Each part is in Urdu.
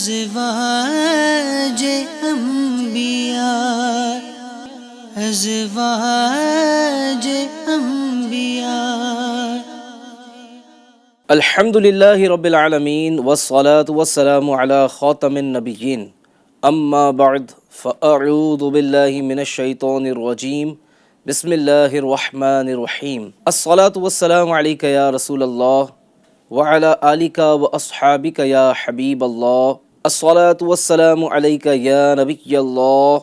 ازواج انبیاء ازواج انبیاء الحمدللہ رب العالمین والصلاة والسلام علی خاتم النبیین اما بعد فاعوذ باللہ من الشیطان الرجیم بسم اللہ الرحمن الرحیم الصلاة والسلام علیک یا رسول اللہ وعلی آلک واصحابک یا حبیب اللہ الصلاة والسلام علیک یا نبی اللہ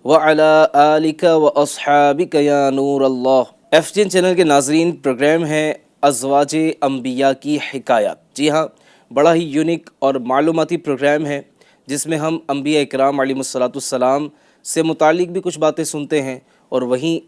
وعلی آلک واصحابک یا نور اللہ۔ FGN چینل کے ناظرین، پروگرام ہے ازواج انبیاء کی حکایات۔ جی ہاں، بڑا ہی یونیک اور معلوماتی پروگرام ہے جس میں ہم انبیاء اکرام علیہ السلام سے متعلق بھی کچھ باتیں سنتے ہیں اور وہیں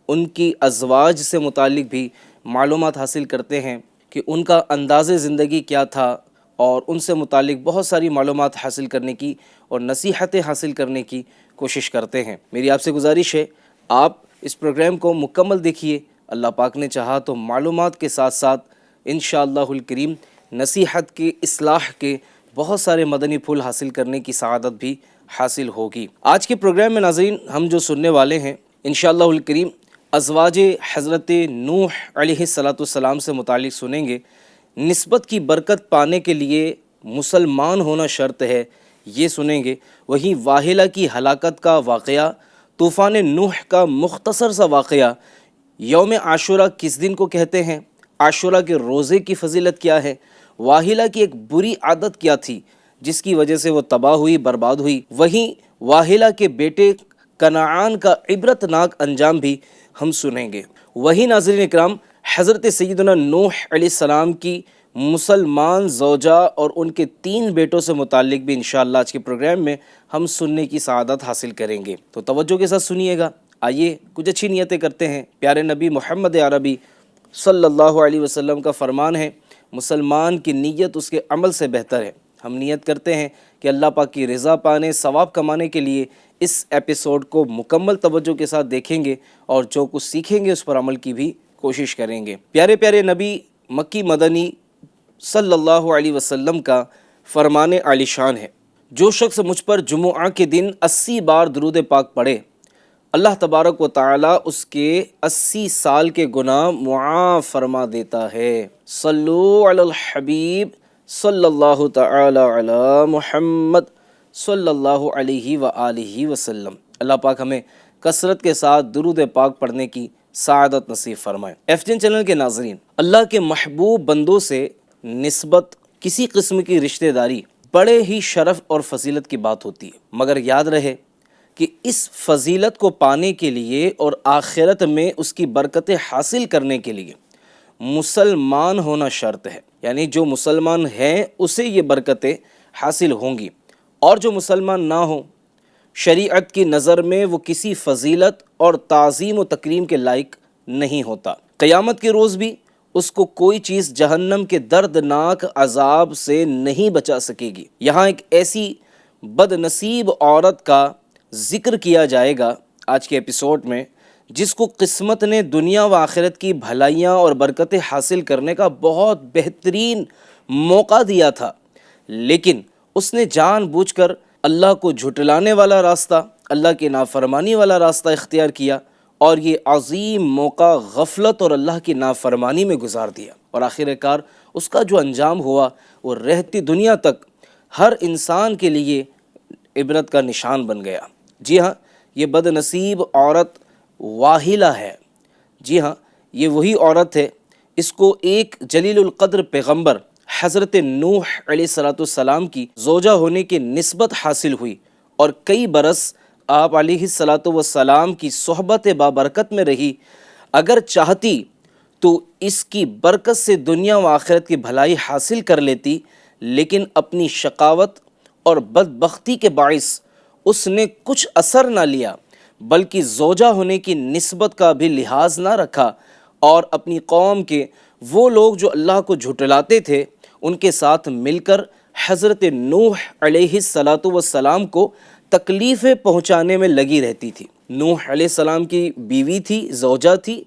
ان کی ازواج سے متعلق بھی معلومات حاصل کرتے ہیں کہ ان کا انداز زندگی کیا تھا، اور ان سے متعلق بہت ساری معلومات حاصل کرنے کی اور نصیحتیں حاصل کرنے کی کوشش کرتے ہیں۔ میری آپ سے گزارش ہے، آپ اس پروگرام کو مکمل دیکھیے۔ اللہ پاک نے چاہا تو معلومات کے ساتھ ساتھ انشاءاللہ الکریم نصیحت کے، اصلاح کے بہت سارے مدنی پھول حاصل کرنے کی سعادت بھی حاصل ہوگی۔ آج کے پروگرام میں ناظرین ہم جو سننے والے ہیں انشاءاللہ الکریم ازواج حضرت نوح علیہ السلام سے متعلق سنیں گے۔ نسبت کی برکت پانے کے لیے مسلمان ہونا شرط ہے، یہ سنیں گے۔ وہیں واحلہ کی ہلاکت کا واقعہ، طوفان نوح کا مختصر سا واقعہ، یوم عاشورہ کس دن کو کہتے ہیں، عاشورہ کے روزے کی فضیلت کیا ہے، واحلہ کی ایک بری عادت کیا تھی جس کی وجہ سے وہ تباہ ہوئی، برباد ہوئی۔ وہیں واحلہ کے بیٹے کنعان کا عبرتناک انجام بھی ہم سنیں گے۔ وہیں ناظرین اکرام، حضرت سیدنا نوح علیہ السلام کی مسلمان زوجہ اور ان کے 3 بیٹوں سے متعلق بھی انشاءاللہ آج کے پروگرام میں ہم سننے کی سعادت حاصل کریں گے، تو توجہ کے ساتھ سنیے گا۔ آئیے کچھ اچھی نیتیں کرتے ہیں۔ پیارے نبی محمد عربی صلی اللہ علیہ وسلم کا فرمان ہے، مسلمان کی نیت اس کے عمل سے بہتر ہے۔ ہم نیت کرتے ہیں کہ اللہ پاک کی رضا پانے، ثواب کمانے کے لیے اس ایپیسوڈ کو مکمل توجہ کے ساتھ دیکھیں گے اور جو کچھ سیکھیں گے اس پر عمل کی بھی کوشش کریں گے۔ پیارے پیارے نبی مکی مدنی صلی اللہ علیہ وسلم کا فرمان عالی شان ہے، جو شخص مجھ پر جمعہ کے دن 80 بار درود پاک پڑھے، اللہ تبارک و تعالی اس کے 80 سال کے گناہ معاف فرما دیتا ہے۔ صلو علی الحبیب صلی اللہ تعالی علی محمد صلی اللہ علیہ وآلہ وسلم۔ اللہ پاک ہمیں کثرت کے ساتھ درود پاک پڑھنے کی سعادت نصیب فرمائے۔ FGN چینل کے ناظرین، اللہ کے محبوب بندوں سے نسبت، کسی قسم کی رشتہ داری بڑے ہی شرف اور فضیلت کی بات ہوتی ہے، مگر یاد رہے کہ اس فضیلت کو پانے کے لیے اور آخرت میں اس کی برکتیں حاصل کرنے کے لیے مسلمان ہونا شرط ہے، یعنی جو مسلمان ہیں اسے یہ برکتیں حاصل ہوں گی، اور جو مسلمان نہ ہوں شریعت کی نظر میں وہ کسی فضیلت اور تعظیم و تکریم کے لائق نہیں ہوتا۔ قیامت کے روز بھی اس کو کوئی چیز جہنم کے دردناک عذاب سے نہیں بچا سکے گی۔ یہاں ایک ایسی بد نصیب عورت کا ذکر کیا جائے گا آج کے ایپیسوڈ میں، جس کو قسمت نے دنیا و آخرت کی بھلائیاں اور برکتیں حاصل کرنے کا بہت بہترین موقع دیا تھا، لیکن اس نے جان بوجھ کر اللہ کو جھٹلانے والا راستہ، اللہ کی نافرمانی والا راستہ اختیار کیا، اور یہ عظیم موقع غفلت اور اللہ کی نافرمانی میں گزار دیا، اور آخر کار اس کا جو انجام ہوا وہ رہتی دنیا تک ہر انسان کے لیے عبرت کا نشان بن گیا۔ جی ہاں، یہ بد نصیب عورت واحلہ ہے۔ جی ہاں، یہ وہی عورت ہے، اس کو ایک جلیل القدر پیغمبر حضرت نوح علیہ السلام کی زوجہ ہونے کی نسبت حاصل ہوئی، اور کئی برس آپ علیہ السلام کی صحبت بابرکت میں رہی۔ اگر چاہتی تو اس کی برکت سے دنیا و آخرت کی بھلائی حاصل کر لیتی، لیکن اپنی شقاوت اور بدبختی کے باعث اس نے کچھ اثر نہ لیا، بلکہ زوجہ ہونے کی نسبت کا بھی لحاظ نہ رکھا، اور اپنی قوم کے وہ لوگ جو اللہ کو جھٹلاتے تھے ان کے ساتھ مل کر حضرت نوح علیہ السلام کو تکلیفیں پہنچانے میں لگی رہتی تھی۔ نوح علیہ السلام کی بیوی تھی، زوجہ تھی،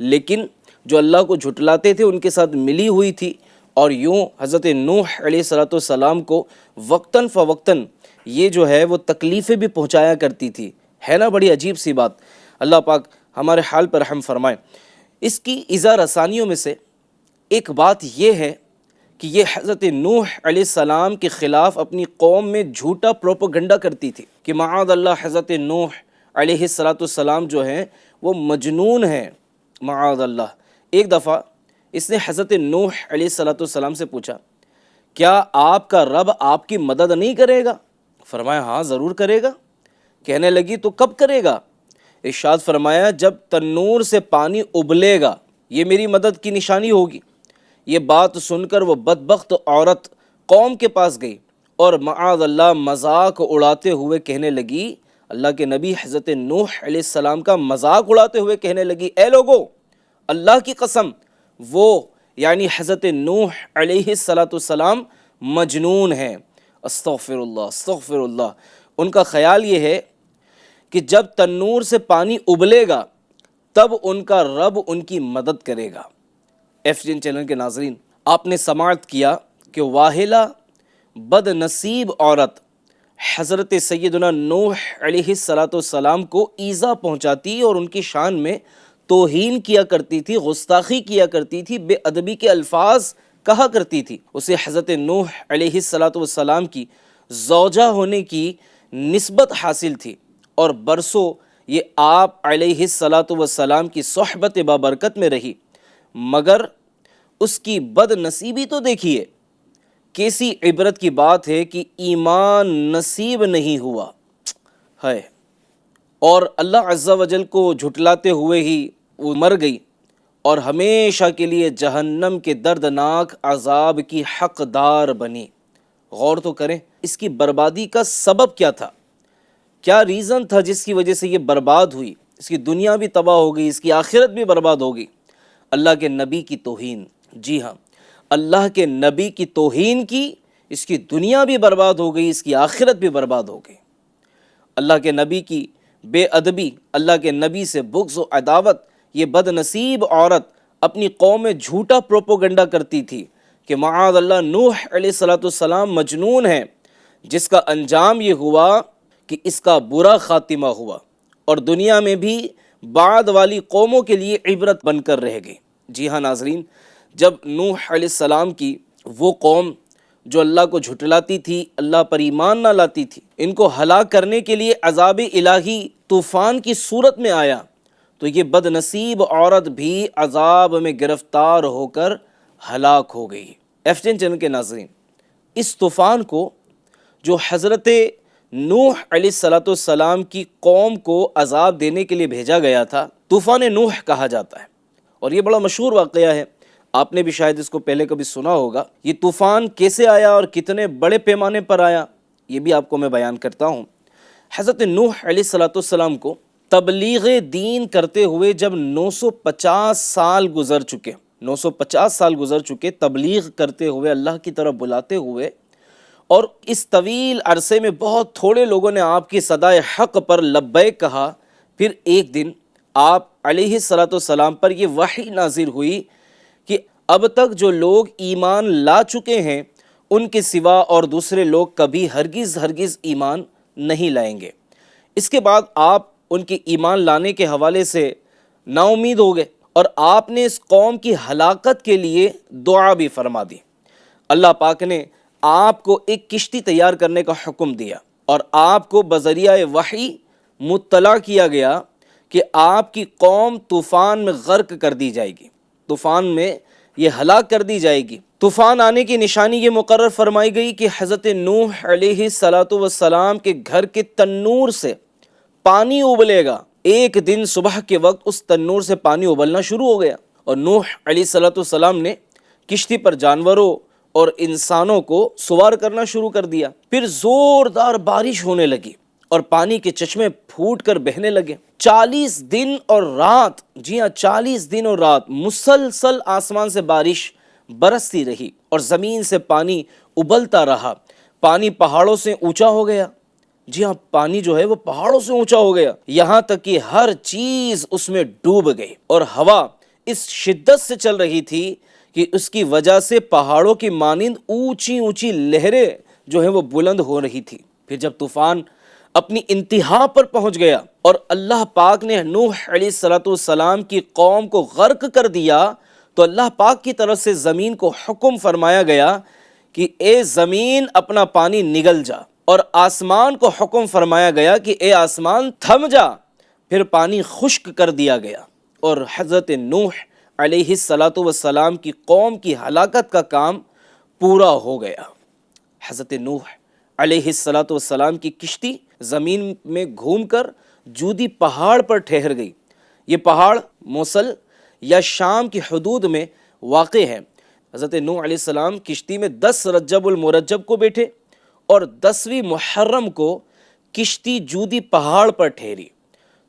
لیکن جو اللہ کو جھٹلاتے تھے ان کے ساتھ ملی ہوئی تھی اور یوں حضرت نوح علیہ الصلوۃ والسلام کو وقتاً فوقتاً یہ جو ہے وہ تکلیفیں بھی پہنچایا کرتی تھی. ہے نا بڑی عجیب سی بات. اللہ پاک ہمارے حال پر رحم فرمائے. اس کی ایذا رسانیوں میں سے ایک بات یہ ہے کہ یہ حضرت نوح علیہ السلام کے خلاف اپنی قوم میں جھوٹا پروپیگنڈا کرتی تھی کہ معاذ اللہ حضرت نوح علیہ السلام جو ہیں وہ مجنون ہیں، معاذ اللہ. ایک دفعہ اس نے حضرت نوح علیہ السلام سے پوچھا کیا آپ کا رب آپ کی مدد نہیں کرے گا؟ فرمایا ہاں ضرور کرے گا. کہنے لگی تو کب کرے گا؟ ارشاد فرمایا جب تنور سے پانی ابلے گا، یہ میری مدد کی نشانی ہوگی. یہ بات سن کر وہ بدبخت عورت قوم کے پاس گئی اور معاذ اللہ مذاق اڑاتے ہوئے کہنے لگی، اللہ کے نبی حضرت نوح علیہ السلام کا مذاق اڑاتے ہوئے کہنے لگی، اے لوگو اللہ کی قسم وہ یعنی حضرت نوح علیہ السلام مجنون ہیں. استغفر اللہ استغفر اللہ. ان کا خیال یہ ہے کہ جب تنور سے پانی ابلے گا تب ان کا رب ان کی مدد کرے گا. ایف جین چینل کے ناظرین، آپ نے سماعت کیا کہ واہلہ بد نصیب عورت حضرت سیدنا نوح علیہ السلام کو ایذا پہنچاتی اور ان کی شان میں توہین کیا کرتی تھی، گستاخی کیا کرتی تھی، بے ادبی کے الفاظ کہا کرتی تھی. اسے حضرت نوح علیہ السلام کی زوجہ ہونے کی نسبت حاصل تھی اور برسوں یہ آپ علیہ السلام کی صحبت بابرکت میں رہی، مگر اس کی بد نصیبی تو دیکھیے. کیسی عبرت کی بات ہے کہ ایمان نصیب نہیں ہوا ہے اور اللہ عز و جل کو جھٹلاتے ہوئے ہی وہ مر گئی اور ہمیشہ کے لیے جہنم کے دردناک عذاب کی حقدار بنی. غور تو کریں اس کی بربادی کا سبب کیا تھا، کیا ریزن تھا جس کی وجہ سے یہ برباد ہوئی. اس کی دنیا بھی تباہ ہو گئی، اس کی آخرت بھی برباد ہو گئی. اللہ کے نبی کی توہین. جی ہاں، اللہ کے نبی کی توہین کی، اس کی دنیا بھی برباد ہو گئی، اس کی آخرت بھی برباد ہو گئی. اللہ کے نبی کی بے ادبی، اللہ کے نبی سے بغض و عداوت، یہ بد نصیب عورت اپنی قوم میں جھوٹا پروپیگنڈا کرتی تھی کہ معاذ اللہ نوح علیہ السلام مجنون ہیں، جس کا انجام یہ ہوا کہ اس کا برا خاتمہ ہوا اور دنیا میں بھی بعد والی قوموں کے لیے عبرت بن کر رہ گئی. جی ہاں ناظرین، جب نوح علیہ السلام کی وہ قوم جو اللہ کو جھٹلاتی تھی، اللہ پر ایمان نہ لاتی تھی، ان کو ہلاک کرنے کے لیے عذاب الہی طوفان کی صورت میں آیا تو یہ بد نصیب عورت بھی عذاب میں گرفتار ہو کر ہلاک ہو گئی. ایف جین چینل کے ناظرین، اس طوفان کو جو حضرت نوح علیہ السلام کی قوم کو عذاب دینے کے لیے بھیجا گیا تھا، طوفان نوح کہا جاتا ہے اور یہ بڑا مشہور واقعہ ہے. آپ نے بھی شاید اس کو پہلے کبھی سنا ہوگا. یہ طوفان کیسے آیا اور کتنے بڑے پیمانے پر آیا یہ بھی آپ کو میں بیان کرتا ہوں. حضرت نوح علیہ السلام کو تبلیغ دین کرتے ہوئے جب 950 سال گزر چکے، 950 سال گزر چکے تبلیغ کرتے ہوئے، اللہ کی طرف بلاتے ہوئے، اور اس طویل عرصے میں بہت تھوڑے لوگوں نے آپ کی صدائے حق پر لبیک کہا. پھر ایک دن آپ علیہ السلام پر یہ وحی نازل ہوئی کہ اب تک جو لوگ ایمان لا چکے ہیں ان کے سوا اور دوسرے لوگ کبھی ہرگز ایمان نہیں لائیں گے. اس کے بعد آپ ان کے ایمان لانے کے حوالے سے نا امید ہو گئے اور آپ نے اس قوم کی ہلاکت کے لیے دعا بھی فرما دی. اللہ پاک نے آپ کو ایک کشتی تیار کرنے کا حکم دیا اور آپ کو بذریعہ وحی مطلع کیا گیا کہ آپ کی قوم طوفان میں غرق کر دی جائے گی، طوفان میں یہ ہلاک کر دی جائے گی. طوفان آنے کی نشانی یہ مقرر فرمائی گئی کہ حضرت نوح علیہ السلام کے گھر کے تنور سے پانی ابلے گا. ایک دن صبح کے وقت اس تنور سے پانی ابلنا شروع ہو گیا اور نوح علیہ السلام نے کشتی پر جانوروں اور انسانوں کو سوار کرنا شروع کر دیا. پھر زوردار بارش ہونے لگی اور پانی کے چشمے پھوٹ کر بہنے لگے. 40 دن اور رات، جی ہاں 40 دن اور رات مسلسل آسمان سے بارش برستی رہی اور زمین سے پانی ابلتا رہا. پانی پہاڑوں سے اونچا ہو گیا. جی ہاں پانی جو ہے وہ پہاڑوں سے اونچا ہو گیا، یہاں تک کہ ہر چیز اس میں ڈوب گئی اور ہوا اس شدت سے چل رہی تھی کہ اس کی وجہ سے پہاڑوں کی مانند اونچی اونچی لہریں جو ہیں وہ بلند ہو رہی تھی۔ پھر جب طوفان اپنی انتہا پر پہنچ گیا اور اللہ پاک نے نوح علیہ السلام کی قوم کو غرق کر دیا، تو اللہ پاک کی طرف سے زمین کو حکم فرمایا گیا کہ اے زمین اپنا پانی نگل جا، اور آسمان کو حکم فرمایا گیا کہ اے آسمان تھم جا، پھر پانی خشک کر دیا گیا، اور حضرت نوح علیہ السلام کی قوم کی ہلاکت کا کام پورا ہو گیا۔ حضرت نوح علیہ السلام کی کشتی زمین میں گھوم کر جودی پہاڑ پر ٹھہر گئی۔ یہ پہاڑ موصل یا شام کی حدود میں واقع ہے۔ حضرت نوح علیہ السلام کشتی میں 10 رجب المرجب کو بیٹھے اور 10ویں محرم کو کشتی جودی پہاڑ پر ٹھہری،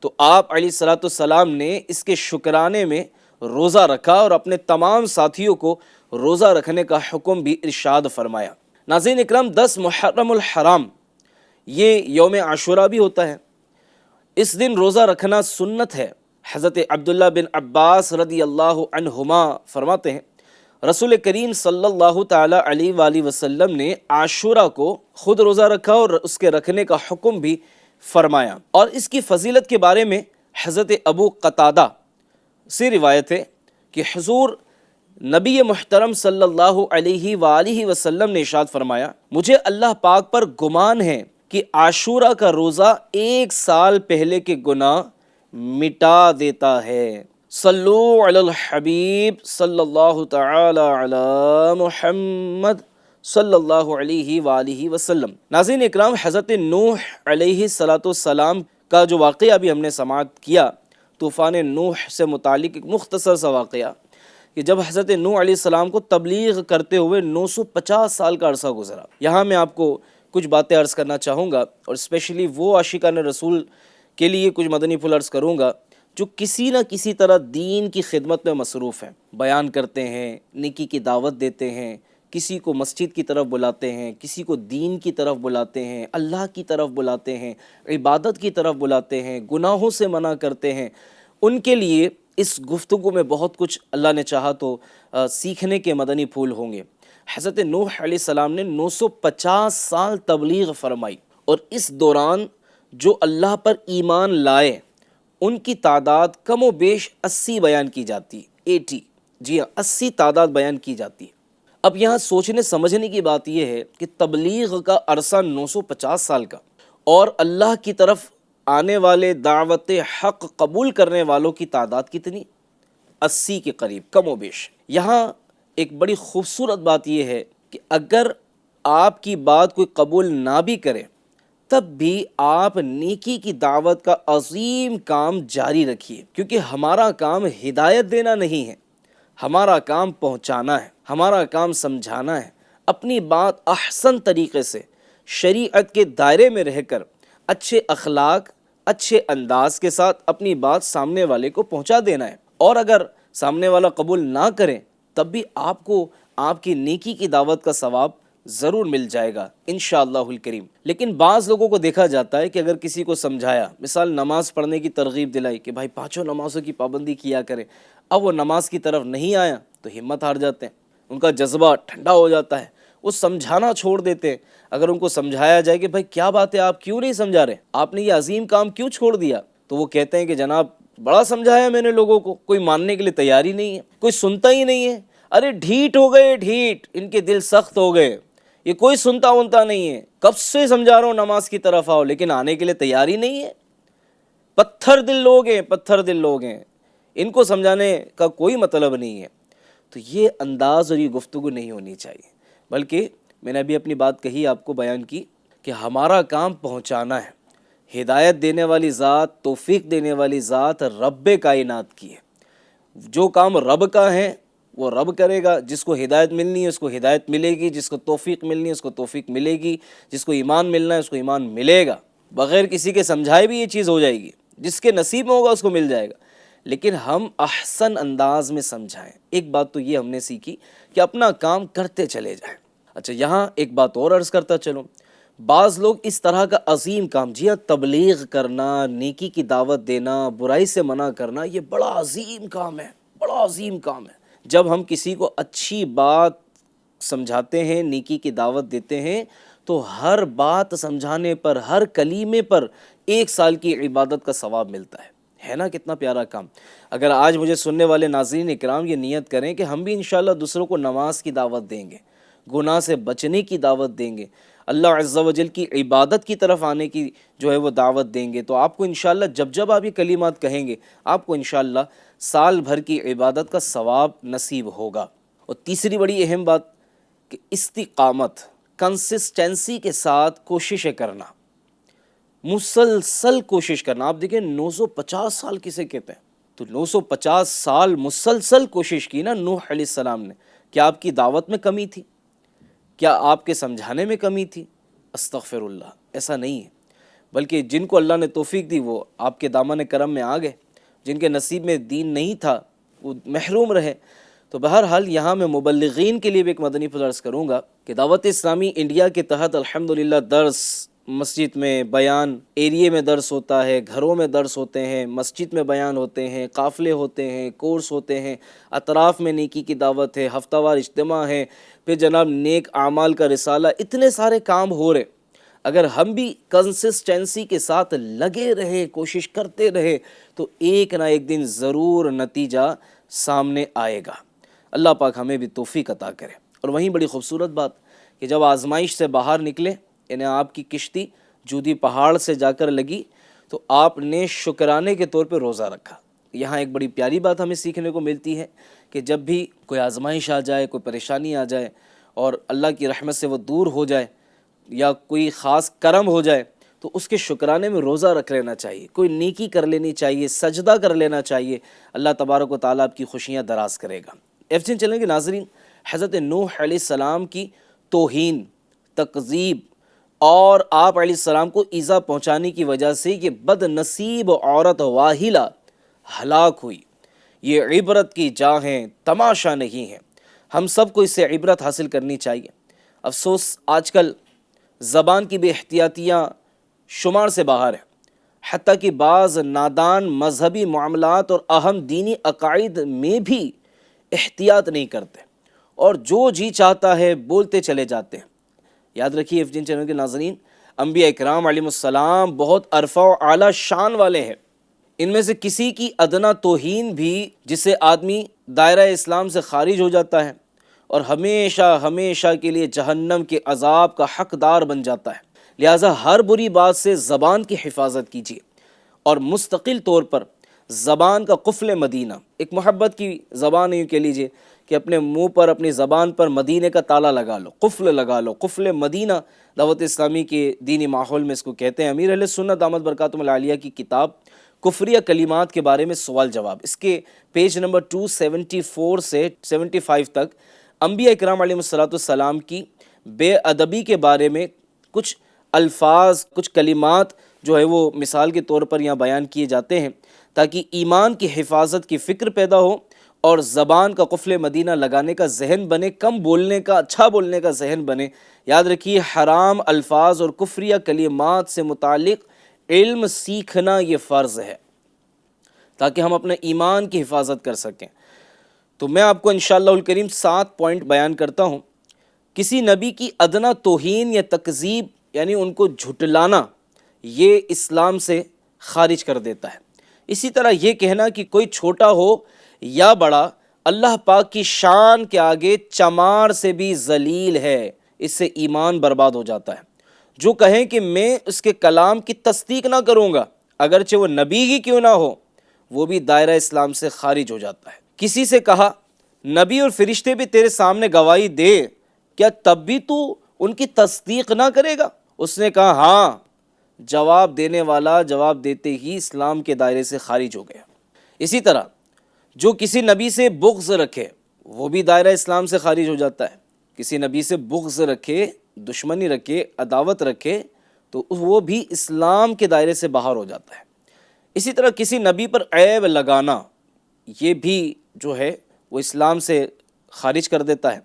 تو آپ علیہ السلام نے اس کے شکرانے میں روزہ رکھا اور اپنے تمام ساتھیوں کو روزہ رکھنے کا حکم بھی ارشاد فرمایا۔ ناظرین اکرام، 10 محرم الحرام یہ یوم عاشوراء بھی ہوتا ہے۔ اس دن روزہ رکھنا سنت ہے۔ حضرت عبداللہ بن عباس رضی اللہ عنہما فرماتے ہیں رسول کریم صلی اللہ تعالی علیہ وآلہ وسلم نے عاشوراء کو خود روزہ رکھا اور اس کے رکھنے کا حکم بھی فرمایا، اور اس کی فضیلت کے بارے میں حضرت ابو قتادہ سے روایت ہے کہ حضور نبی محترم صلی اللہ علیہ وآلہ وسلم نے ارشاد فرمایا، مجھے اللہ پاک پر گمان ہے کہ عاشوراء کا روزہ 1 سال پہلے کے گناہ مٹا دیتا ہے۔ صلو علی الحبیب صلی اللہ تعالی علی محمد صلی اللہ علیہ وآلہ وسلم۔ ناظرین اکرام، حضرت نوح علیہ السلام کا جو واقعہ بھی ہم نے سماعت کیا، طوفان نوح سے متعلق ایک مختصر سا واقعہ، کہ جب حضرت نوح علیہ السلام کو تبلیغ کرتے ہوئے 950 سال کا عرصہ گزرا۔ یہاں میں آپ کو کچھ باتیں عرض کرنا چاہوں گا، اور اسپیشلی وہ عاشقان رسول کے لیے کچھ مدنی پھول عرض کروں گا جو کسی نہ کسی طرح دین کی خدمت میں مصروف ہیں، بیان کرتے ہیں، نیکی کی دعوت دیتے ہیں، کسی کو مسجد کی طرف بلاتے ہیں، کسی کو دین کی طرف بلاتے ہیں، اللہ کی طرف بلاتے ہیں، عبادت کی طرف بلاتے ہیں، گناہوں سے منع کرتے ہیں۔ ان کے لیے اس گفتگو میں بہت کچھ اللہ نے چاہا تو سیکھنے کے مدنی پھول ہوں گے۔ حضرت نوح علیہ السلام نے 950 سال تبلیغ فرمائی، اور اس دوران جو اللہ پر ایمان لائے ان کی تعداد کم و بیش 80 بیان کی جاتی ہے، 80، جی ہاں 80 تعداد بیان کی جاتی ہے۔ اب یہاں سوچنے سمجھنے کی بات یہ ہے کہ تبلیغ کا عرصہ 950 سال کا، اور اللہ کی طرف آنے والے دعوت حق قبول کرنے والوں کی تعداد کتنی؟ 80 کے قریب کم و بیش۔ یہاں ایک بڑی خوبصورت بات یہ ہے کہ اگر آپ کی بات کوئی قبول نہ بھی کرے، تب بھی آپ نیکی کی دعوت کا عظیم کام جاری رکھیے، کیونکہ ہمارا کام ہدایت دینا نہیں ہے، ہمارا کام پہنچانا ہے، ہمارا کام سمجھانا ہے، اپنی بات احسن طریقے سے شریعت کے دائرے میں رہ کر اچھے اخلاق، اچھے انداز کے ساتھ اپنی بات سامنے والے کو پہنچا دینا ہے۔ اور اگر سامنے والا قبول نہ کرے تب بھی آپ کو آپ کی نیکی کی دعوت کا ثواب ضرور مل جائے گا انشاءاللہ الکریم۔ لیکن بعض لوگوں کو دیکھا جاتا ہے کہ اگر کسی کو سمجھایا، مثال نماز پڑھنے کی ترغیب دلائی کہ بھائی 5 نمازوں کی پابندی کیا کرے، اب وہ نماز کی طرف نہیں آیا تو ہمت ہار جاتے ہیں، ان کا جذبہ ٹھنڈا ہو جاتا ہے، وہ سمجھانا چھوڑ دیتے ہیں۔ اگر ان کو سمجھایا جائے کہ بھائی کیا بات ہے، آپ کیوں نہیں سمجھا رہے، آپ نے یہ عظیم کام کیوں چھوڑ دیا، تو وہ کہتے ہیں کہ جناب بڑا سمجھایا میں نے لوگوں کو، کوئی ماننے کے لیے تیار ہی نہیں ہے، کوئی سنتا ہی نہیں ہے، ارے ڈھیٹ ہو گئے، ڈھیٹ، ان کے دل سخت ہو گئے، یہ کوئی سنتا ونتا نہیں ہے، کب سے سمجھا رہا ہوں نماز کی طرف آؤ، لیکن آنے کے لیے تیار ہی نہیں ہے۔ پتھر دل لوگ ہیں، پتھر دل لوگ ہیں، ان کو سمجھانے کا کوئی مطلب نہیں ہے۔ تو یہ انداز اور یہ گفتگو نہیں ہونی چاہیے، بلکہ میں نے ابھی اپنی بات کہی، آپ کو بیان کی کہ ہمارا کام پہنچانا ہے۔ ہدایت دینے والی ذات، توفیق دینے والی ذات رب کائنات کی ہے۔ جو کام رب کا ہے وہ رب کرے گا، جس کو ہدایت ملنی ہے اس کو ہدایت ملے گی، جس کو توفیق ملنی ہے اس کو توفیق ملے گی، جس کو ایمان ملنا ہے اس کو ایمان ملے گا، بغیر کسی کے سمجھائے بھی یہ چیز ہو جائے گی، جس کے نصیب میں ہوگا اس کو مل جائے گا۔ لیکن ہم احسن انداز میں سمجھائیں۔ ایک بات تو یہ ہم نے سیکھی کہ اپنا کام کرتے چلے جائیں۔ اچھا، یہاں ایک بات اور عرض کرتا چلوں، بعض لوگ اس طرح کا عظیم کام، جی ہاں تبلیغ کرنا، نیکی کی دعوت دینا، برائی سے منع کرنا، یہ بڑا عظیم کام ہے، بڑا عظیم کام ہے۔ جب ہم کسی کو اچھی بات سمجھاتے ہیں، نیکی کی دعوت دیتے ہیں، تو ہر بات سمجھانے پر، ہر کلیمے پر 1 سال کی عبادت کا ثواب ملتا ہے نا؟ کتنا پیارا کام۔ اگر آج مجھے سننے والے ناظرین اکرام یہ نیت کریں کہ ہم بھی انشاءاللہ دوسروں کو نماز کی دعوت دیں گے، گناہ سے بچنے کی دعوت دیں گے، اللہ عز و جل کی عبادت کی طرف آنے کی جو ہے وہ دعوت دیں گے، تو آپ کو انشاءاللہ جب آپ یہ کلمات کہیں گے، آپ کو انشاءاللہ سال بھر کی عبادت کا ثواب نصیب ہوگا۔ اور تیسری بڑی اہم بات کہ استقامت، کنسسٹنسی کے ساتھ کوششیں کرنا، مسلسل کوشش کرنا۔ آپ دیکھیں 950 سال کسے کہتے ہیں؟ تو 950 سال مسلسل کوشش کی نا نوح علیہ السلام نے۔ کیا آپ کی دعوت میں کمی تھی؟ کیا آپ کے سمجھانے میں کمی تھی؟ استغفر اللہ، ایسا نہیں ہے، بلکہ جن کو اللہ نے توفیق دی وہ آپ کے دامن کرم میں آ گئے، جن کے نصیب میں دین نہیں تھا وہ محروم رہے۔ تو بہرحال یہاں میں مبلغین کے لیے بھی ایک مدنی پھول عرض کروں گا کہ دعوت اسلامی انڈیا کے تحت الحمدللہ درس مسجد میں، بیان ایریے میں درس ہوتا ہے، گھروں میں درس ہوتے ہیں، مسجد میں بیان ہوتے ہیں، قافلے ہوتے ہیں، کورس ہوتے ہیں، اطراف میں نیکی کی دعوت ہے، ہفتہ وار اجتماع ہے، پھر جناب نیک اعمال کا رسالہ، اتنے سارے کام ہو رہے۔ اگر ہم بھی کنسسٹنسی کے ساتھ لگے رہے، کوشش کرتے رہے، تو ایک نہ ایک دن ضرور نتیجہ سامنے آئے گا۔ اللہ پاک ہمیں بھی توفیق عطا کرے۔ اور وہیں بڑی خوبصورت بات کہ جب آزمائش سے باہر نکلے، یعنی آپ کی کشتی جودی پہاڑ سے جا کر لگی، تو آپ نے شکرانے کے طور پہ روزہ رکھا۔ یہاں ایک بڑی پیاری بات ہمیں سیکھنے کو ملتی ہے کہ جب بھی کوئی آزمائش آ جائے، کوئی پریشانی آ جائے اور اللہ کی رحمت سے وہ دور ہو جائے یا کوئی خاص کرم ہو جائے، تو اس کے شکرانے میں روزہ رکھ لینا چاہیے، کوئی نیکی کر لینی چاہیے، سجدہ کر لینا چاہیے۔ اللہ تبارک و تعالیٰ آپ کی خوشیاں دراز کرے گا۔ ایفچن چلیں گے ناظرین، حضرت نوح علیہ السلام کی توہین، تکذیب اور آپ علیہ السلام کو ایذا پہنچانے کی وجہ سے یہ بد نصیب عورت واہلہ ہلاک ہوئی۔ یہ عبرت کی جا ہیں، تماشا نہیں ہے۔ ہم سب کو اس سے عبرت حاصل کرنی چاہیے۔ افسوس آج کل زبان کی بے احتیاطیاں شمار سے باہر ہے، حتیٰ کہ بعض نادان مذہبی معاملات اور اہم دینی عقائد میں بھی احتیاط نہیں کرتے اور جو جی چاہتا ہے بولتے چلے جاتے ہیں۔ یاد رکھیے جن چینل کے ناظرین، انبیاء اکرام علیہ السلام بہت عرفہ و اعلیٰ شان والے ہیں۔ ان میں سے کسی کی ادنا توہین بھی جس سے آدمی دائرہ اسلام سے خارج ہو جاتا ہے اور ہمیشہ ہمیشہ کے لیے جہنم کے عذاب کا حقدار بن جاتا ہے۔ لہٰذا ہر بری بات سے زبان کی حفاظت کیجیے اور مستقل طور پر زبان کا قفل مدینہ، ایک محبت کی زبان یوں کہہ لیجیے کہ اپنے منہ پر، اپنی زبان پر مدینے کا تالا لگا لو، قفل لگا لو۔ قفل مدینہ دعوت اسلامی کے دینی ماحول میں اس کو کہتے ہیں۔ امیر اہل سنت دامت برکاتہم العالیہ کی کتاب کفریہ کلمات کے بارے میں سوال جواب، اس کے پیج نمبر 274 سے 75 تک انبیاء اکرام علیہ السلام کی بے ادبی کے بارے میں کچھ الفاظ، کچھ کلمات جو ہے وہ مثال کے طور پر یہاں بیان کیے جاتے ہیں تاکہ ایمان کی حفاظت کی فکر پیدا ہو اور زبان کا قفل مدینہ لگانے کا ذہن بنے، کم بولنے کا، اچھا بولنے کا ذہن بنے۔ یاد رکھیے حرام الفاظ اور کفریہ کلمات سے متعلق علم سیکھنا یہ فرض ہے تاکہ ہم اپنے ایمان کی حفاظت کر سکیں۔ تو میں آپ کو انشاءاللہ الکریم 7 پوائنٹ بیان کرتا ہوں۔ کسی نبی کی ادنا توہین یا تکذیب یعنی ان کو جھٹلانا یہ اسلام سے خارج کر دیتا ہے۔ اسی طرح یہ کہنا کہ کوئی چھوٹا ہو یا بڑا اللہ پاک کی شان کے آگے چمار سے بھی ذلیل ہے، اس سے ایمان برباد ہو جاتا ہے۔ جو کہیں کہ میں اس کے کلام کی تصدیق نہ کروں گا اگرچہ وہ نبی ہی کیوں نہ ہو، وہ بھی دائرہ اسلام سے خارج ہو جاتا ہے۔ کسی سے کہا نبی اور فرشتے بھی تیرے سامنے گواہی دے، کیا تب بھی تو ان کی تصدیق نہ کرے گا؟ اس نے کہا ہاں۔ جواب دینے والا جواب دیتے ہی اسلام کے دائرے سے خارج ہو گیا۔ اسی طرح جو کسی نبی سے بغض رکھے وہ بھی دائرہ اسلام سے خارج ہو جاتا ہے۔ کسی نبی سے بغض رکھے، دشمنی رکھے، عداوت رکھے تو وہ بھی اسلام کے دائرے سے باہر ہو جاتا ہے۔ اسی طرح کسی نبی پر عیب لگانا یہ بھی جو ہے وہ اسلام سے خارج کر دیتا ہے۔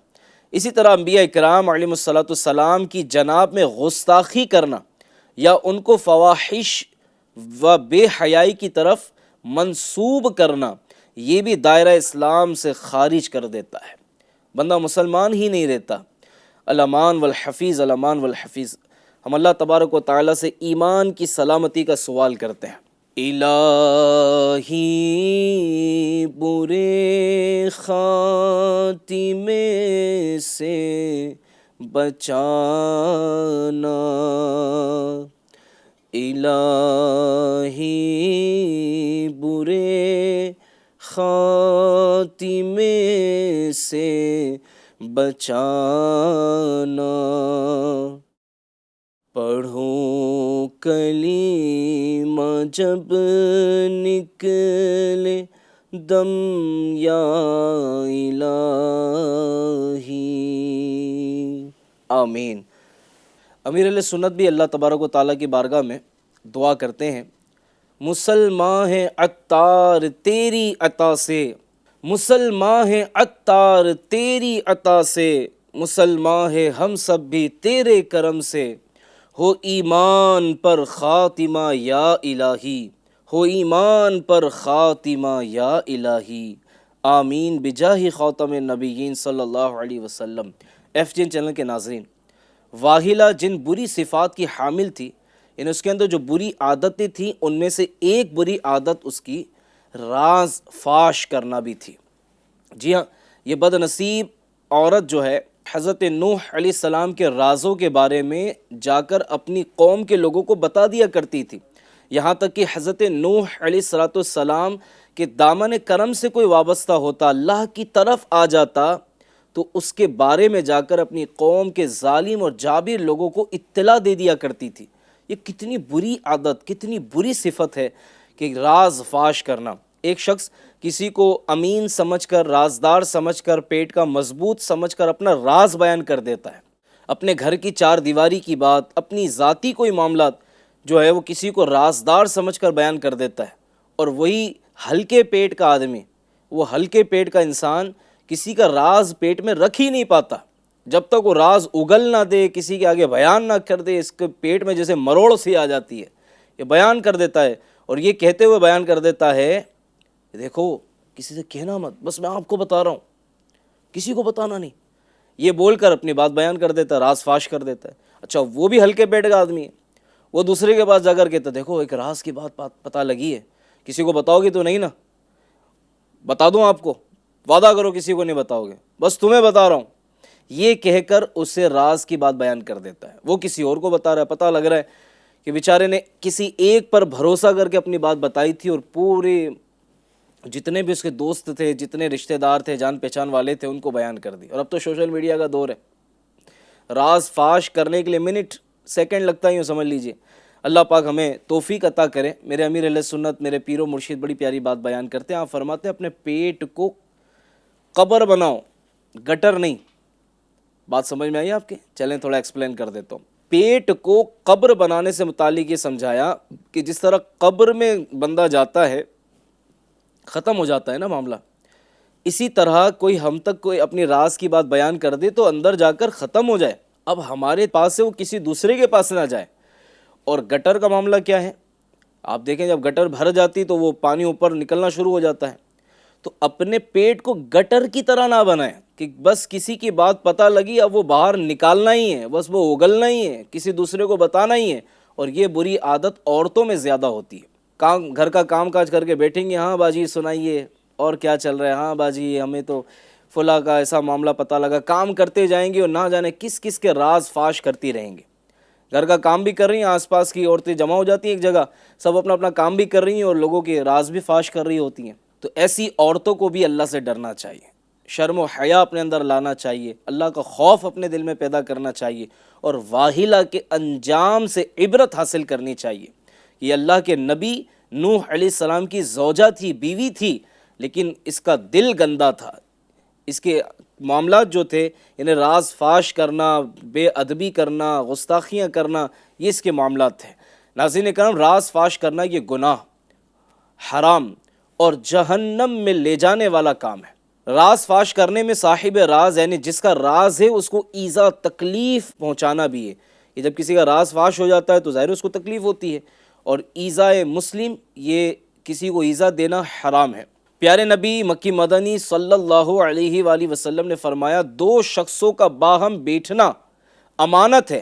اسی طرح انبیاء اکرام علیہ السلام کی جناب میں گستاخی کرنا یا ان کو فواحش و بے حیائی کی طرف منسوب کرنا یہ بھی دائرہ اسلام سے خارج کر دیتا ہے، بندہ مسلمان ہی نہیں رہتا۔ الامان والحفیظ، الامان والحفیظ۔ ہم اللہ تبارک و تعالیٰ سے ایمان کی سلامتی کا سوال کرتے ہیں۔ الہی برے خاتمے سے بچانا، الہی برے خاتمے سے بچانا، پڑھوں کلمہ جب نکلے دم یا الہی، آمین۔ امیر علیہ سنت بھی اللہ تبارک و تعالیٰ کی بارگاہ میں دعا کرتے ہیں، مسلمان ہے عطار تیری عطا سے، مسلمان ہے عطار تیری عطا سے، مسلمان ہے ہم سب بھی تیرے کرم سے، ہو ایمان پر خاتمہ یا الہی، ہو ایمان پر خاتمہ یا الہی، آمین بجاہ خاتم النبیین صلی اللہ علیہ وسلم۔ ایف جین چینل کے ناظرین، واحلہ جن بری صفات کی حامل تھی، یعنی اس کے اندر جو بری عادتیں تھیں ان میں سے ایک بری عادت اس کی راز فاش کرنا بھی تھی۔ جی ہاں، یہ بد نصیب عورت جو ہے حضرت نوح علیہ السلام کے رازوں کے بارے میں جا کر اپنی قوم کے لوگوں کو بتا دیا کرتی تھی، یہاں تک کہ حضرت نوح علیہ السلام کے دامن کرم سے کوئی وابستہ ہوتا، اللہ کی طرف آ جاتا، تو اس کے بارے میں جا کر اپنی قوم کے ظالم اور جابر لوگوں کو اطلاع دے دیا کرتی تھی۔ یہ کتنی بری عادت، کتنی بری صفت ہے کہ راز فاش کرنا۔ ایک شخص کسی کو امین سمجھ کر، رازدار سمجھ کر، پیٹ کا مضبوط سمجھ کر اپنا راز بیان کر دیتا ہے، اپنے گھر کی چار دیواری کی بات، اپنی ذاتی کوئی معاملات جو ہے وہ کسی کو رازدار سمجھ کر بیان کر دیتا ہے، اور وہی ہلکے پیٹ کا آدمی، وہ ہلکے پیٹ کا انسان کسی کا راز پیٹ میں رکھ ہی نہیں پاتا، جب تک وہ راز اگل نہ دے، کسی کے آگے بیان نہ کر دے، اس کے پیٹ میں جیسے مروڑ سی آ جاتی ہے، یہ بیان کر دیتا ہے، اور یہ کہتے ہوئے بیان کر دیتا ہے، دیکھو کسی سے کہنا مت، بس میں آپ کو بتا رہا ہوں، کسی کو بتانا نہیں، یہ بول کر اپنی بات بیان کر دیتا ہے، راز فاش کر دیتا ہے۔ اچھا وہ بھی ہلکے پیٹ کا آدمی ہے، وہ دوسرے کے پاس جا کر کہتا ہے، دیکھو ایک راز کی بات پتہ لگی ہے، کسی کو بتاؤ گے تو نہیں نا؟ بتا دوں آپ کو، وعدہ کرو کسی کو نہیں بتاؤ گے، بس تمہیں بتا رہا ہوں، یہ کہہ کر اسے راز کی بات بیان کر دیتا ہے۔ وہ کسی اور کو بتا رہا ہے، پتہ لگ رہا ہے کہ بیچارے نے کسی ایک پر بھروسہ کر کے اپنی بات بتائی تھی، اور پورے جتنے بھی اس کے دوست تھے، جتنے رشتہ دار تھے، جان پہچان والے تھے، ان کو بیان کر دی۔ اور اب تو سوشل میڈیا کا دور ہے، راز فاش کرنے کے لیے منٹ سیکنڈ لگتا ہے، یوں سمجھ لیجئے۔ اللہ پاک ہمیں توفیق عطا کرے۔ میرے امیر اہل سنت، میرے پیر و مرشد بڑی پیاری بات بیان کرتے ہیں، آپ فرماتے ہیں اپنے پیٹ کو قبر بناؤ، گٹر نہیں۔ بات سمجھ میں آئی آپ کے؟ چلیں تھوڑا ایکسپلین کر دیتا ہوں۔ پیٹ کو قبر بنانے سے متعلق یہ سمجھایا کہ جس طرح قبر میں بندہ جاتا ہے، ختم ہو جاتا ہے نا معاملہ، اسی طرح کوئی ہم تک کوئی اپنی راز کی بات بیان کر دے تو اندر جا کر ختم ہو جائے، اب ہمارے پاس سے وہ کسی دوسرے کے پاس نہ جائے۔ اور گٹر کا معاملہ کیا ہے؟ آپ دیکھیں جب گٹر بھر جاتی تو وہ پانی اوپر نکلنا شروع ہو جاتا ہے، تو اپنے پیٹ کو گٹر کی طرح نہ بنائیں کہ بس کسی کی بات پتہ لگی اب وہ باہر نکالنا ہی ہے، بس وہ اگلنا ہی ہے، کسی دوسرے کو بتانا ہی ہے۔ اور یہ بری عادت عورتوں میں زیادہ ہوتی ہے، گھر کا کام کاج کر کے بیٹھیں گے، ہاں باجی سنائیے اور کیا چل رہا ہے، ہاں باجی ہمیں تو فلاں کا ایسا معاملہ پتہ لگا، کام کرتے جائیں گے اور نہ جانے کس کس کے راز فاش کرتی رہیں گے۔ گھر کا کام بھی کر رہی ہیں، آس پاس کی عورتیں جمع ہو جاتی ہیں ایک جگہ، سب اپنا اپنا کام بھی کر رہی ہیں اور لوگوں کے راز بھی فاش کر رہی ہوتی ہیں۔ تو ایسی عورتوں کو بھی اللہ سے ڈرنا چاہیے، شرم و حیا اپنے اندر لانا چاہیے، اللہ کا خوف اپنے دل میں پیدا کرنا چاہیے، اور واحلہ کے انجام سے عبرت حاصل کرنی چاہیے۔ یہ اللہ کے نبی نوح علیہ السلام کی زوجہ تھی، بیوی تھی، لیکن اس کا دل گندا تھا، اس کے معاملات جو تھے، یعنی راز فاش کرنا، بے ادبی کرنا، گستاخیاں کرنا، یہ اس کے معاملات تھے۔ ناظرین کرام، راز فاش کرنا یہ گناہ، حرام اور جہنم میں لے جانے والا کام ہے۔ راز فاش کرنے میں صاحب راز یعنی جس کا راز ہے اس کو ایذا تکلیف پہنچانا بھی ہے۔ یہ جب کسی کا راز فاش ہو جاتا ہے تو ظاہر اس کو تکلیف ہوتی ہے، اور ایذائے مسلم، یہ کسی کو ایذا دینا حرام ہے۔ پیارے نبی مکی مدنی صلی اللہ علیہ وآلہ وسلم نے فرمایا، دو شخصوں کا باہم بیٹھنا امانت ہے،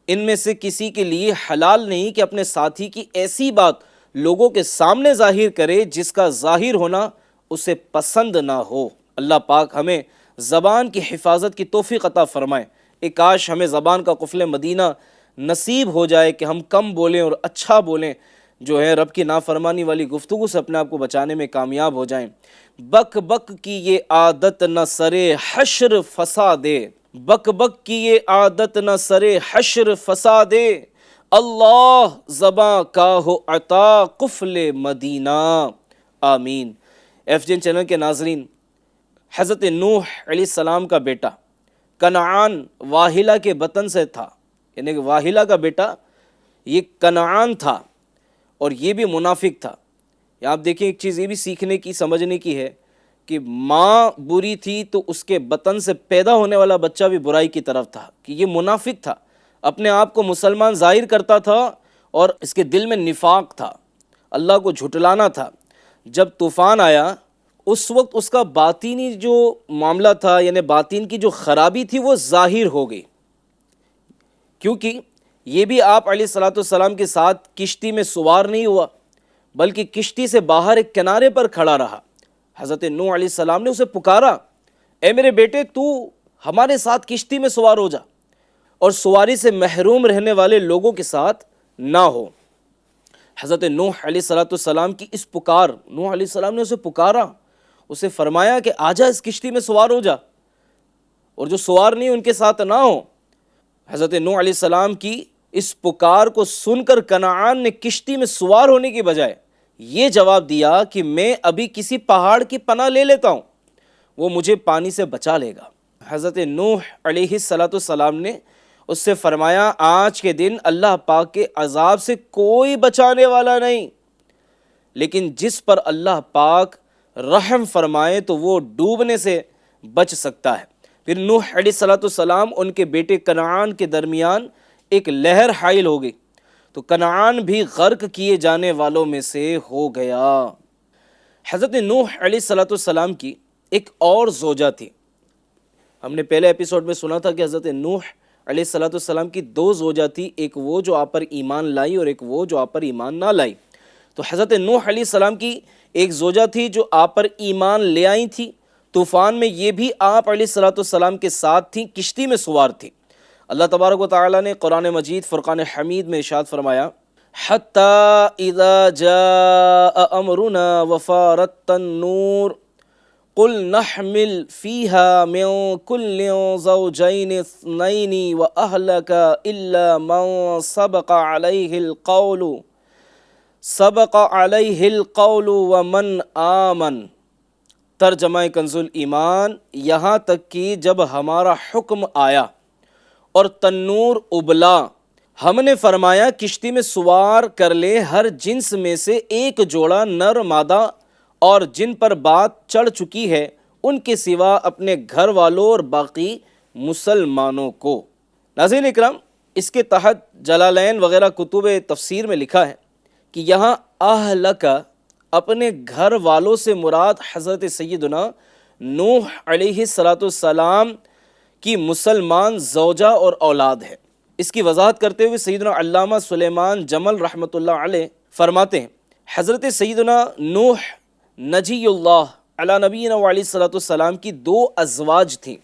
ان میں سے کسی کے لیے حلال نہیں کہ اپنے ساتھی کی ایسی بات لوگوں کے سامنے ظاہر کرے جس کا ظاہر ہونا اسے پسند نہ ہو۔ اللہ پاک ہمیں زبان کی حفاظت کی توفیق عطا فرمائے۔ ایک کاش ہمیں زبان کا قفل مدینہ نصیب ہو جائے کہ ہم کم بولیں اور اچھا بولیں، جو ہے رب کی نافرمانی والی گفتگو سے اپنے آپ کو بچانے میں کامیاب ہو جائیں۔ بک بک کی یہ عادت نہ سرے حشر فسادے، بک بک کی یہ عادت نہ سرے حشر فسادے، اللہ زباں کا ہو عطا قفل مدینہ، آمین۔ ایف جین چینل کے ناظرین، حضرت نوح علیہ السلام کا بیٹا کنعان واہلہ کے بطن سے تھا، یعنی کہ واہلہ کا بیٹا یہ کنعان تھا، اور یہ بھی منافق تھا۔ آپ دیکھیں ایک چیز یہ بھی سیکھنے کی سمجھنے کی ہے کہ ماں بری تھی تو اس کے بطن سے پیدا ہونے والا بچہ بھی برائی کی طرف تھا، کہ یہ منافق تھا، اپنے آپ کو مسلمان ظاہر کرتا تھا اور اس کے دل میں نفاق تھا، اللہ کو جھٹلانا تھا۔ جب طوفان آیا اس وقت اس کا باطینی جو معاملہ تھا، یعنی باطین کی جو خرابی تھی وہ ظاہر ہو گئی، کیونکہ یہ بھی آپ علیہ الصلوۃ والسلام کے ساتھ کشتی میں سوار نہیں ہوا، بلکہ کشتی سے باہر ایک کنارے پر کھڑا رہا۔ حضرت نوح علیہ السلام نے اسے پکارا، اے میرے بیٹے تو ہمارے ساتھ کشتی میں سوار ہو جا اور سواری سے محروم رہنے والے لوگوں کے ساتھ نہ ہو۔ حضرت نوح علیہ السلام کی اس پکار، نوح علیہ السلام نے اسے پکارا، اسے فرمایا کہ آجا اس کشتی میں سوار ہو جا، اور جو سوار نہیں ان کے ساتھ نہ ہو۔ حضرت نوح علیہ السلام کی اس پکار کو سن کر کنعان نے کشتی میں سوار ہونے کی بجائے یہ جواب دیا کہ میں ابھی کسی پہاڑ کی پناہ لے لیتا ہوں، وہ مجھے پانی سے بچا لے گا۔ حضرت نوح علیہ السلام نے اس سے فرمایا، آج کے دن اللہ پاک کے عذاب سے کوئی بچانے والا نہیں، لیکن جس پر اللہ پاک رحم فرمائے تو وہ ڈوبنے سے بچ سکتا ہے۔ پھر نوح علیہ السلام ان کے بیٹے کنعان کے درمیان ایک لہر حائل ہو گئی تو کنعان بھی غرق کیے جانے والوں میں سے ہو گیا۔ حضرت نوح علیہ السلام کی ایک اور زوجہ تھی۔ ہم نے پہلے ایپیسوڈ میں سنا تھا کہ حضرت نوح علیہ السلام کی دو زوجہ تھی، ایک وہ جو آپ پر ایمان لائی اور ایک وہ جو آپ پر ایمان نہ لائی۔ تو حضرت نوح علیہ السلام کی ایک زوجہ تھی جو آپ پر ایمان لے آئی تھی، طوفان میں یہ بھی آپ علیہ السلام کے ساتھ تھیں، کشتی میں سوار تھی۔ اللہ تبارک و تعالیٰ نے قرآن مجید فرقان حمید میں ارشاد فرمایا، حَتَّى إِذَا جَاءَ أَمْرُنَا وَفَارَتِ النُّورُ قُلْ نَحْمِلُ فِيهَا مِن كُلٍّ زَوْجَيْنِ اثْنَيْنِ وَأَهْلَكَ إِلَّا مَن سَبَقَ عَلَيْهِ الْقَوْلُ وَمَنْ آمَنَ۔ ترجمہ کنز ایمان، یہاں تک کہ جب ہمارا حکم آیا اور تنور ابلا، ہم نے فرمایا کشتی میں سوار کر لے ہر جنس میں سے ایک جوڑا نر مادہ، اور جن پر بات چڑھ چکی ہے ان کے سوا اپنے گھر والوں اور باقی مسلمانوں کو۔ ناظرین اکرام، اس کے تحت جلالین وغیرہ کتب تفسیر میں لکھا ہے کہ یہاں اہلک اپنے گھر والوں سے مراد حضرت سیدنا نوح علیہ السلام کی مسلمان زوجہ اور اولاد ہے۔ اس کی وضاحت کرتے ہوئے سیدنا علامہ سلیمان جمل رحمۃ اللہ علیہ فرماتے ہیں، حضرت سیدنا نوح نجی اللہ علی نبینا علیہ السلام کی دو ازواج تھیں،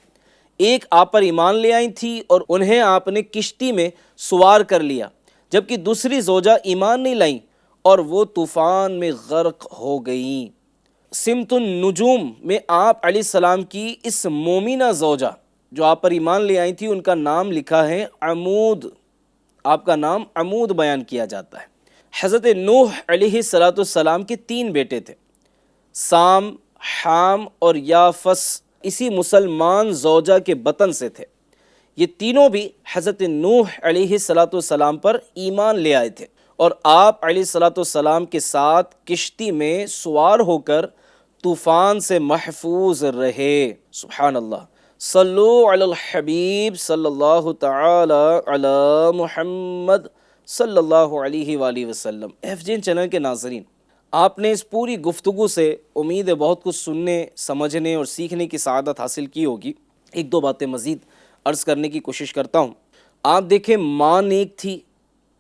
ایک آپ پر ایمان لے آئی تھی اور انہیں آپ نے کشتی میں سوار کر لیا، جبکہ دوسری زوجہ ایمان نہیں لائیں اور وہ طوفان میں غرق ہو گئیں۔ سمت النجوم میں آپ علیہ السلام کی اس مومنہ زوجہ جو آپ پر ایمان لے آئی تھی ان کا نام لکھا ہے عمود، آپ کا نام عمود بیان کیا جاتا ہے۔ حضرت نوح علیہ السلام کے تین بیٹے تھے، سام، حام اور یافس، اسی مسلمان زوجہ کے بطن سے تھے۔ یہ تینوں بھی حضرت نوح علیہ السلام پر ایمان لے آئے تھے اور آپ علیہ السلام کے ساتھ کشتی میں سوار ہو کر طوفان سے محفوظ رہے۔ سبحان اللہ، صلو علی الحبیب صلی اللہ تعالی علی محمد صلی اللہ علیہ وآلہ وسلم۔ ایف جین چینل کے ناظرین، آپ نے اس پوری گفتگو سے امید ہے بہت کچھ سننے سمجھنے اور سیکھنے کی سعادت حاصل کی ہوگی۔ ایک دو باتیں مزید عرض کرنے کی کوشش کرتا ہوں۔ آپ دیکھیں، ماں نیک تھی،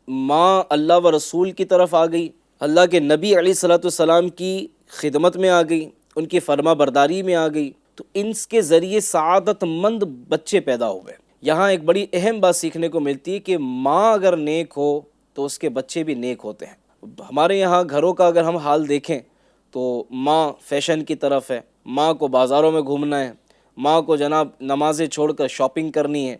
ماں اللہ و رسول کی طرف آ گئی، اللہ کے نبی علیہ الصلوۃ والسلام کی خدمت میں آ گئی، ان کی فرما برداری میں آ گئی، تو ان کے ذریعے سعادت مند بچے پیدا ہوئے۔ یہاں ایک بڑی اہم بات سیکھنے کو ملتی ہے کہ ماں اگر نیک ہو تو اس کے بچے بھی نیک ہوتے ہیں۔ ہمارے یہاں گھروں کا اگر ہم حال دیکھیں تو ماں فیشن کی طرف ہے، ماں کو بازاروں میں گھومنا ہے، ماں کو جناب نمازیں چھوڑ کر شاپنگ کرنی ہے،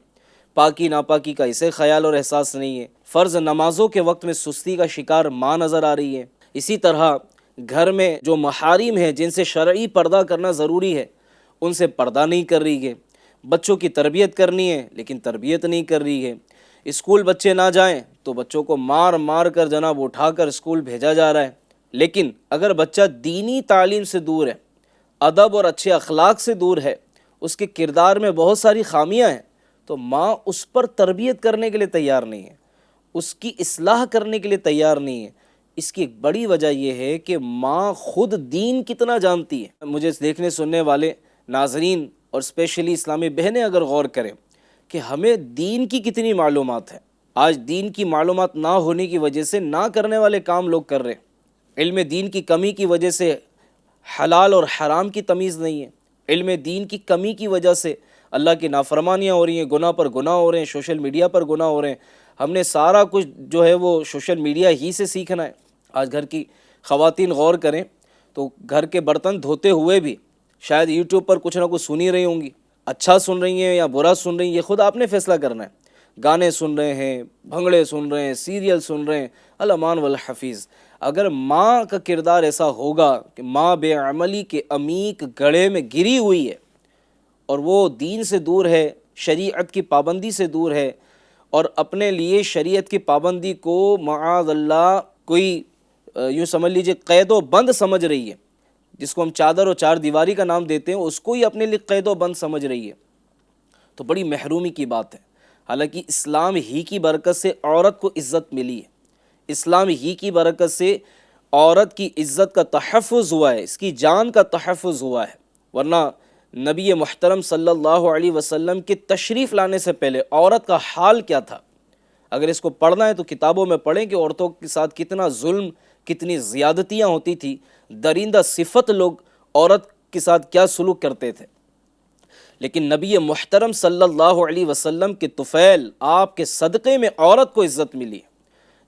پاکی ناپاکی کا اسے خیال اور احساس نہیں ہے، فرض نمازوں کے وقت میں سستی کا شکار ماں نظر آ رہی ہے۔ اسی طرح گھر میں جو محارم ہیں جن سے شرعی پردہ کرنا ضروری ہے ان سے پردہ نہیں کر رہی ہے، بچوں کی تربیت کرنی ہے لیکن تربیت نہیں کر رہی ہے، اسکول بچے نہ جائیں تو بچوں کو مار مار کر جناب اٹھا کر اسکول بھیجا جا رہا ہے۔ لیکن اگر بچہ دینی تعلیم سے دور ہے، ادب اور اچھے اخلاق سے دور ہے، اس کے کردار میں بہت ساری خامیاں ہیں، تو ماں اس پر تربیت کرنے کے لیے تیار نہیں ہے، اس کی اصلاح کرنے کے لیے تیار نہیں ہے۔ اس کی ایک بڑی وجہ یہ ہے کہ ماں خود دین کتنا جانتی ہے۔ مجھے دیکھنے سننے والے ناظرین اور اسپیشلی اسلامی بہنیں اگر غور کریں کہ ہمیں دین کی کتنی معلومات ہے، آج دین کی معلومات نہ ہونے کی وجہ سے نہ کرنے والے کام لوگ کر رہے ہیں۔ علم دین کی کمی کی وجہ سے حلال اور حرام کی تمیز نہیں ہے، علم دین کی کمی کی وجہ سے اللہ کی نافرمانیاں ہو رہی ہیں، گناہ پر گناہ ہو رہے ہیں، سوشل میڈیا پر گناہ ہو رہے ہیں۔ ہم نے سارا کچھ جو ہے وہ سوشل میڈیا ہی سے سیکھنا ہے۔ آج گھر کی خواتین غور کریں تو گھر کے برتن دھوتے ہوئے بھی شاید یوٹیوب پر کچھ نہ کچھ سنی رہی ہوں گی، اچھا سن رہی ہیں یا برا سن رہی ہیں یہ خود آپ نے فیصلہ کرنا ہے۔ گانے سن رہے ہیں، بھنگڑے سن رہے ہیں، سیریل سن رہے ہیں، الامان والحفیظ۔ اگر ماں کا کردار ایسا ہوگا کہ ماں بے عملی کے عمیق گڑھے میں گری ہوئی ہے اور وہ دین سے دور ہے، شریعت کی پابندی سے دور ہے، اور اپنے لیے شریعت کی پابندی کو معاذ اللہ کوئی یوں سمجھ لیجئے قید و بند سمجھ رہی ہے، جس کو ہم چادر و چار دیواری کا نام دیتے ہیں، اس کو ہی اپنے لیے قید و بند سمجھ رہی ہے، تو بڑی محرومی کی بات ہے۔ حالانکہ اسلام ہی کی برکت سے عورت کو عزت ملی ہے، اسلام ہی کی برکت سے عورت کی عزت کا تحفظ ہوا ہے، اس کی جان کا تحفظ ہوا ہے، ورنہ نبی محترم صلی اللہ علیہ وسلم کے تشریف لانے سے پہلے عورت کا حال کیا تھا؟ اگر اس کو پڑھنا ہے تو کتابوں میں پڑھیں کہ عورتوں کے ساتھ کتنا ظلم، کتنی زیادتیاں ہوتی تھی، درندہ صفت لوگ عورت کے ساتھ کیا سلوک کرتے تھے۔ لیکن نبی محترم صلی اللہ علیہ وسلم کے طفیل، آپ کے صدقے میں عورت کو عزت ملی،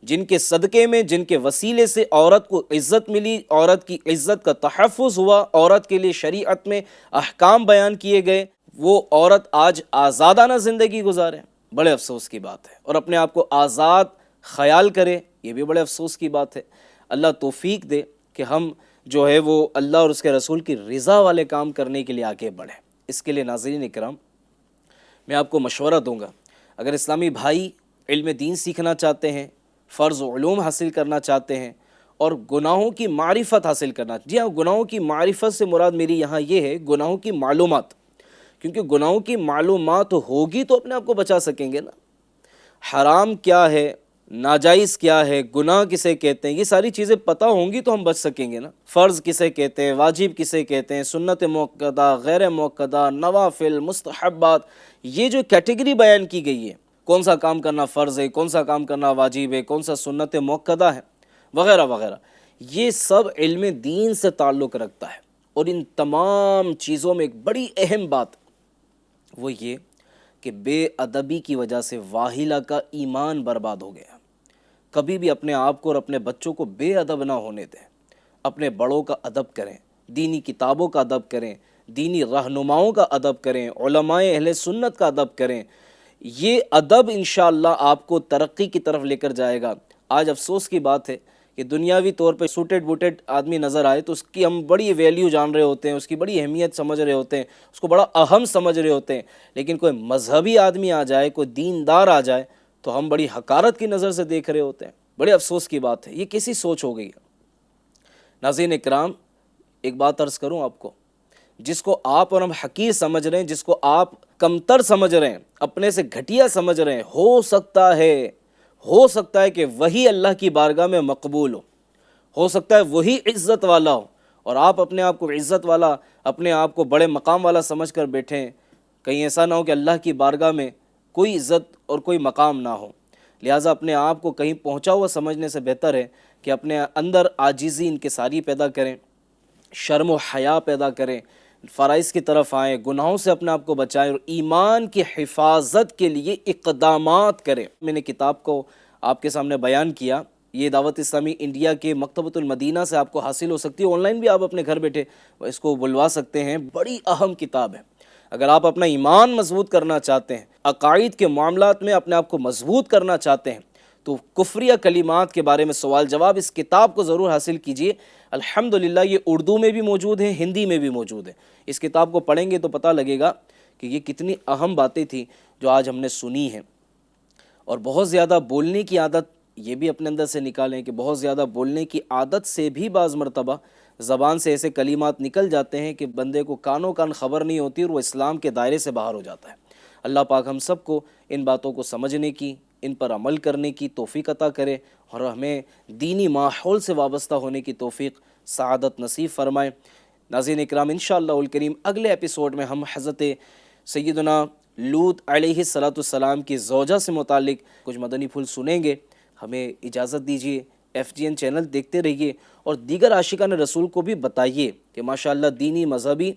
جن کے صدقے میں، جن کے وسیلے سے عورت کو عزت ملی، عورت کی عزت کا تحفظ ہوا، عورت کے لیے شریعت میں احکام بیان کیے گئے، وہ عورت آج آزادانہ زندگی گزارے، بڑے افسوس کی بات ہے۔ اور اپنے آپ کو آزاد خیال کرے، یہ بھی بڑے افسوس کی بات ہے۔ اللہ توفیق دے کہ ہم جو ہے وہ اللہ اور اس کے رسول کی رضا والے کام کرنے کے لیے آگے بڑھیں۔ اس کے لیے ناظرین اکرام، میں آپ کو مشورہ دوں گا، اگر اسلامی بھائی علم دین سیکھنا چاہتے ہیں، فرض و علوم حاصل کرنا چاہتے ہیں اور گناہوں کی معرفت حاصل کرنا، جی ہاں، گناہوں کی معرفت سے مراد میری یہاں یہ ہے گناہوں کی معلومات، کیونکہ گناہوں کی معلومات ہوگی تو اپنے آپ کو بچا سکیں گے نا۔ حرام کیا ہے، ناجائز کیا ہے، گناہ کسے کہتے ہیں، یہ ساری چیزیں پتہ ہوں گی تو ہم بچ سکیں گے نا۔ فرض کسے کہتے ہیں، واجب کسے کہتے ہیں، سنت موقدہ، غیر موقدہ، نوافل، مستحبات، یہ جو کیٹیگری بیان کی گئی ہے، کون سا کام کرنا فرض ہے، کون سا کام کرنا واجب ہے، کون سا سنت موقدہ ہے، وغیرہ وغیرہ، یہ سب علم دین سے تعلق رکھتا ہے۔ اور ان تمام چیزوں میں ایک بڑی اہم بات وہ یہ کہ بے ادبی کی وجہ سے واہلہ کا ایمان برباد ہو گیا۔ کبھی بھی اپنے آپ کو اور اپنے بچوں کو بے ادب نہ ہونے دیں، اپنے بڑوں کا ادب کریں، دینی کتابوں کا ادب کریں، دینی رہنماؤں کا ادب کریں، علماء اہل سنت کا ادب کریں۔ یہ ادب انشاءاللہ آپ کو ترقی کی طرف لے کر جائے گا۔ آج افسوس کی بات ہے کہ دنیاوی طور پہ سوٹڈ بوٹڈ آدمی نظر آئے تو اس کی ہم بڑی ویلیو جان رہے ہوتے ہیں، اس کی بڑی اہمیت سمجھ رہے ہوتے ہیں، اس کو بڑا اہم سمجھ رہے ہوتے ہیں، لیکن کوئی مذہبی آدمی آ جائے، کوئی دیندار آ جائے تو ہم بڑی حقارت کی نظر سے دیکھ رہے ہوتے ہیں۔ بڑے افسوس کی بات ہے، یہ کیسی سوچ ہو گئی ہے؟ ناظرین اکرام، ایک بات عرض کروں آپ کو، جس کو آپ اور ہم حقیر سمجھ رہے ہیں، جس کو آپ کمتر سمجھ رہے ہیں، اپنے سے گھٹیا سمجھ رہے ہیں، ہو سکتا ہے کہ وہی اللہ کی بارگاہ میں مقبول ہو، ہو سکتا ہے وہی عزت والا ہو اور آپ اپنے آپ کو عزت والا، اپنے آپ کو بڑے مقام والا سمجھ کر بیٹھیں، کہیں ایسا نہ ہو کہ اللہ کی بارگاہ میں کوئی عزت اور کوئی مقام نہ ہو۔ لہٰذا اپنے آپ کو کہیں پہنچا ہوا سمجھنے سے بہتر ہے کہ اپنے اندر عاجزی انکساری پیدا کریں، شرم و حیا پیدا کریں، فرائض کی طرف آئیں، گناہوں سے اپنے آپ کو بچائیں اور ایمان کی حفاظت کے لیے اقدامات کریں۔ میں نے کتاب کو آپ کے سامنے بیان کیا، یہ دعوت اسلامی انڈیا کے مکتبۃ المدینہ سے آپ کو حاصل ہو سکتی ہے، آن لائن بھی آپ اپنے گھر بیٹھے اس کو بلوا سکتے ہیں۔ بڑی اہم کتاب ہے۔ اگر آپ اپنا ایمان مضبوط کرنا چاہتے ہیں، عقائد کے معاملات میں اپنے آپ کو مضبوط کرنا چاہتے ہیں، تو کفریہ کلمات کے بارے میں سوال جواب اس کتاب کو ضرور حاصل کیجئے۔ الحمدللہ یہ اردو میں بھی موجود ہے، ہندی میں بھی موجود ہے۔ اس کتاب کو پڑھیں گے تو پتہ لگے گا کہ یہ کتنی اہم باتیں تھیں جو آج ہم نے سنی ہیں۔ اور بہت زیادہ بولنے کی عادت یہ بھی اپنے اندر سے نکالیں کہ بہت زیادہ بولنے کی عادت سے بھی بعض مرتبہ زبان سے ایسے کلمات نکل جاتے ہیں کہ بندے کو کانوں کان خبر نہیں ہوتی اور وہ اسلام کے دائرے سے باہر ہو جاتا ہے۔ اللہ پاک ہم سب کو ان باتوں کو سمجھنے کی، ان پر عمل کرنے کی توفیق عطا کرے اور ہمیں دینی ماحول سے وابستہ ہونے کی توفیق سعادت نصیب فرمائے۔ ناظرین اکرام، انشاءاللہ الکریم اگلے ایپیسوڈ میں ہم حضرت سیدنا لوط علیہ السلام کی زوجہ سے متعلق کچھ مدنی پھول سنیں گے۔ ہمیں اجازت دیجیے، ایف جی این چینل دیکھتے رہیے اور دیگر عاشقان رسول کو بھی بتائیے کہ ماشاءاللہ دینی مذہبی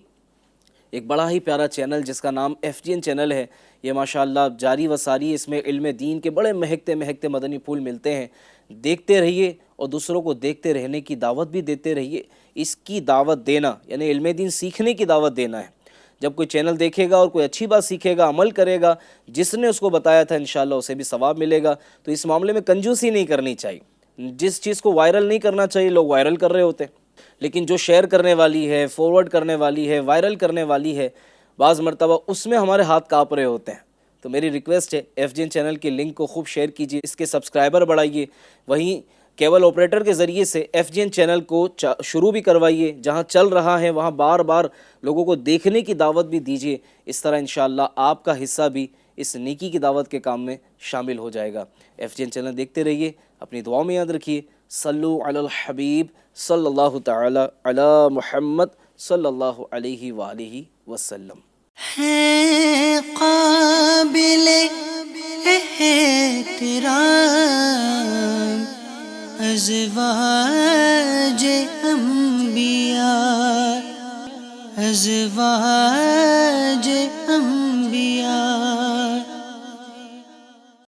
ایک بڑا ہی پیارا چینل جس کا نام ایف جی این چینل ہے، یہ ماشاءاللہ جاری و ساری اس میں علم دین کے بڑے مہکتے مہکتے مدنی پھول ملتے ہیں۔ دیکھتے رہیے اور دوسروں کو دیکھتے رہنے کی دعوت بھی دیتے رہیے۔ اس کی دعوت دینا یعنی علم دین سیکھنے کی دعوت دینا ہے۔ جب کوئی چینل دیکھے گا اور کوئی اچھی بات سیکھے گا، عمل کرے گا، جس نے اس کو بتایا تھا انشاءاللہ اسے بھی ثواب ملے گا۔ تو اس معاملے میں کنجوسی نہیں کرنی چاہیے۔ جس چیز کو وائرل نہیں کرنا چاہیے لوگ وائرل کر رہے ہوتے ہیں، لیکن جو شیئر کرنے والی ہے، فارورڈ کرنے والی ہے، وائرل کرنے والی ہے، بعض مرتبہ اس میں ہمارے ہاتھ کانپ رہے ہوتے ہیں۔ تو میری ریکویسٹ ہے ایف جی این چینل کی لنک کو خوب شیئر کیجیے، اس کے سبسکرائبر بڑھائیے، وہیں کیبل آپریٹر کے ذریعے سے ایف جی این چینل کو شروع بھی کروائیے، جہاں چل رہا ہے وہاں بار بار لوگوں کو دیکھنے کی دعوت بھی دیجیے۔ اس طرح انشاءاللہ آپ کا حصہ بھی اس نیکی کی دعوت کے کام میں شامل ہو جائے گا۔ ایف جی این چینل دیکھتے رہیے، اپنی دعاؤں میں یاد رکھیے۔ صلو علی الحبیب صلی اللہ تعالی علی محمد صلی اللہ علیہ وآلہ وسلم۔ ہے قابل احترام ازواج انبیاء، ازواج انبیاء۔